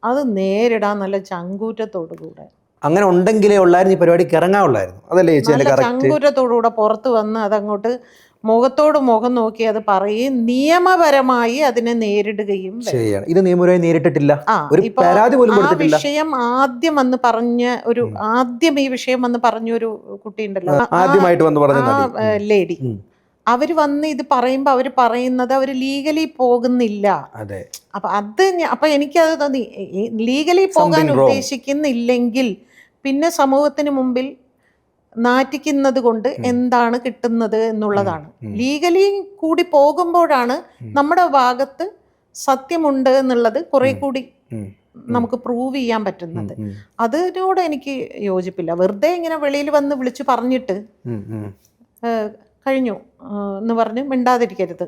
അത് നേരിടാൻ നല്ല ചങ്കൂറ്റത്തോടു കൂടെ, അങ്ങനെ ഉണ്ടെങ്കിലേ ഉള്ളായിരുന്നു ഈ പരിപാടിക്ക് ഇറങ്ങാനുള്ളായിരുന്നു. അതല്ലേ ചേച്ചി നല്ല ചങ്കൂറ്റത്തോടുകൂടെ പുറത്ത് വന്ന് അതങ്ങോട്ട് മുഖത്തോട് മുഖം നോക്കി അത് പറയുകയും നിയമപരമായി അതിനെ നേരിടുകയും ചെയ്യണം. ഇത് നിയമപരമായി നേരിട്ടിട്ടില്ല, ഒരു ഇപ്പൊ പരാതി പോലും ആ കൊടുത്തിട്ടില്ല. വിഷയം ആദ്യം വന്ന് പറഞ്ഞ ഈ വിഷയം വന്ന് പറഞ്ഞൊരു കുട്ടി ഉണ്ടല്ലോ, ആദ്യമായിട്ട് വന്ന് പറഞ്ഞ ലേഡി, അവര് വന്ന് ഇത് പറയുമ്പോ അവര് പറയുന്നത് അവര് ലീഗലി പോകുന്നില്ല. അതെ. അപ്പൊ എനിക്കത് തോന്നി, ലീഗലി പോകാൻ ഉദ്ദേശിക്കുന്നില്ലെങ്കിൽ പിന്നെ സമൂഹത്തിന് മുമ്പിൽ നാറ്റിക്കുന്നത് കൊണ്ട് എന്താണ് കിട്ടുന്നത് എന്നുള്ളതാണ്. ലീഗലി കൂടി പോകുമ്പോഴാണ് നമ്മുടെ ഭാഗത്ത് സത്യമുണ്ട് എന്നുള്ളത് കുറെ കൂടി നമുക്ക് പ്രൂവ് ചെയ്യാൻ പറ്റുന്നത്. അതിനോട് എനിക്ക് യോജിപ്പില്ല. വെറുതെ ഇങ്ങനെ വെളിയിൽ വന്ന് വിളിച്ചു പറഞ്ഞിട്ട് കഴിഞ്ഞു എന്ന് പറഞ്ഞ് മിണ്ടാതിരിക്കരുത്.